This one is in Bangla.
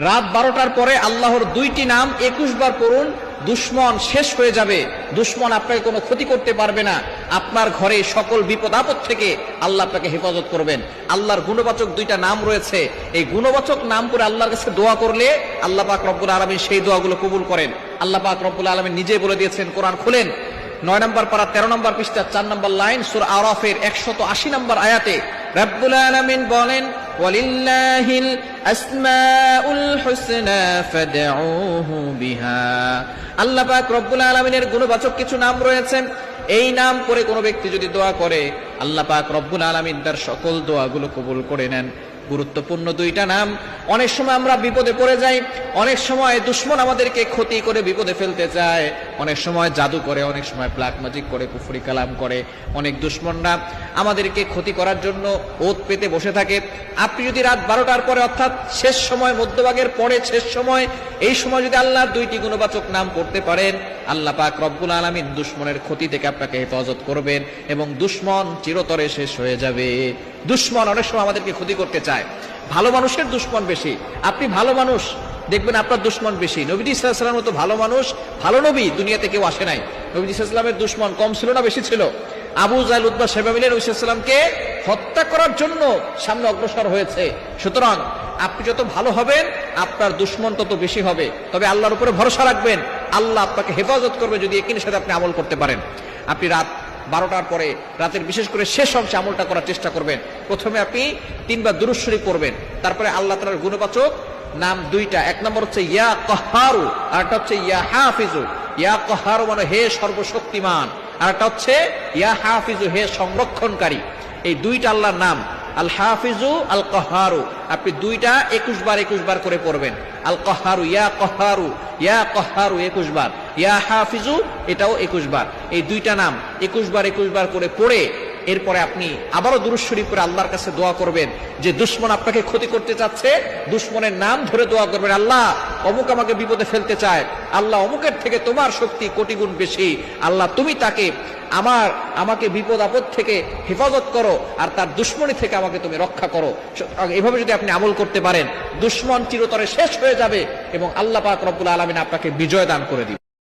রাত 12টার পরে আল্লাহর দুইটি নাম 21 বার পড়ুন, দুশ্মন শেষ হয়ে যাবে। দুশ্মন আপনাকে কোনো ক্ষতি করতে পারবে না। আপনার ঘরে সকল বিপদ আপদ থেকে আল্লাহ আপনাকে হেফাজত করবেন। আল্লাহর গুণবাচক দুইটা নাম রয়েছে। এই গুণবাচক নাম করে আল্লাহর কাছে দোয়া করলে আল্লাহ পাক রব্বুল আলামিন সেই দোয়াগুলো কবুল করেন। আল্লাহ পাক রব্বুল আলামিন নিজে বলে দিয়েছেন, কোরআন খুলেন 9 নম্বর পারা 13 নম্বর পৃষ্ঠা 4 নম্বর লাইন, সূরা আরাফের 180 নম্বর আয়াতে রব্বুল আলামিন বলেন, ওয়ালিল্লাহিল আসমাউল হুসনা ফাদউহু বিহা। আল্লাহ পাক রব্বুল আলামিনের গুণবাচক কিছু নাম রয়েছে। এই নাম করে কোনো ব্যক্তি যদি দোয়া করে, আল্লাহ পাক রব্বুল আলামিন তার সকল দোয়াগুলো কবুল করে নেন। গুরুত্বপূর্ণ দুইটা নাম। অনেক সময় আমরা বিপদে পড়ে যাই, অনেক সময় দুশ্মন আমাদেরকে ক্ষতি করে বিপদে ফেলতে চায়, অনেক সময় জাদু করে, অনেক সময় ব্ল্যাক ম্যাজিক করে, কুফরি কালাম করে। অনেক দুশ্মনরা আমাদেরকে ক্ষতি করার জন্য ওত পেতে বসে থাকে। আপনি যদি রাত 12টার পরে, অর্থাৎ শেষ সময়, মধ্যভাগের পরে শেষ সময়, এই সময় যদি আল্লাহর দুইটি গুণবাচক নাম করতে পারেন, আল্লাহ পাক রব্বুল আলামিন দুশ্মনের ক্ষতি থেকে আপনাকে হেফাজত করবেন এবং দুশ্মন চিরতরে শেষ হয়ে যাবে। দুশ্মন অনেক সময় আমাদেরকে ক্ষতি করতে চায়। ভালো মানুষের দুশ্মন বেশি। আপনি ভালো মানুষ, দেখবেন আপনার দুশ্মন বেশি। নবীজি সাল্লাল্লাহু আলাইহি ওয়াসাল্লামের মতো ভালো মানুষ, ভালো নবী দুনিয়াতে কেউ আসে নাই। নবীজি সাল্লাল্লাহু আলাইহি ওয়াসাল্লামের দুশ্মন কম ছিল না, বেশি ছিল? আবু জাহল, উতবা, শাইবা মিলে নবী সাল্লাল্লাহু আলাইহি ওয়াসাল্লামকে হত্যা করার জন্য সামনে অগ্রসর হয়েছে। সুতরাং আপনি যত ভালো হবেন, আপনার দুশ্মন তত বেশি হবে। তবে আল্লাহর উপরে ভরসা রাখবেন, আল্লাহ আপনাকে হেফাজত করবে যদি একই সাথে আপনি আমল করতে পারেন। আপনি রাত 12টার পরে, রাতের বিশেষ করে শেষ অংশে আমলটা করার চেষ্টা করবেন। প্রথমে আপনি 3 বার দুরূদ শরীফ পড়বেন, তারপরে আল্লাহ তাআলার গুণবাচক নাম দুইটা, এক নম্বর হচ্ছে ইয়া কাহারু, আর একটা হচ্ছে ইয়া হাফিজু। ইয়া কাহারু মানে হে সর্বশক্তিমান, আর একটা হচ্ছে ইয়া হাফিজু, হে সংরক্ষণকারী। এই দুইটা আল্লাহর নাম, আল হাফিজু, আল কাহারু। আপনি দুইটা 21 বার করে পড়বেন। আল কাহারু, ইয়া কাহারু, ইয়া কাহারু 21 বার, ইয়া হাফিজু এটাও 21 বার। এই দুইটা নাম 21 বার করে পড়ে এরপরে আপনি আবারও দুরূদ শরীফ করে আল্লাহর কাছে দোয়া করবেন। যে দুশ্মন আপনাকে ক্ষতি করতে চাচ্ছে, দুশ্মনের নাম ধরে দোয়া করবেন, আল্লাহ অমুক আমাকে বিপদে ফেলতে চায়, আল্লাহ অমুকের থেকে তোমার শক্তি কোটি গুণ বেশি, আল্লাহ তুমি তাকে আমাকে বিপদ আপদ থেকে হেফাজত করো, আর তার দুশ্মনী থেকে আমাকে তুমি রক্ষা করো। এভাবে যদি আপনি আমল করতে পারেন, দুশ্মন চিরতরে শেষ হয়ে যাবে এবং আল্লাহ পাক রব্বুল আলামিন আপনাকে বিজয় দান করে দিবেন।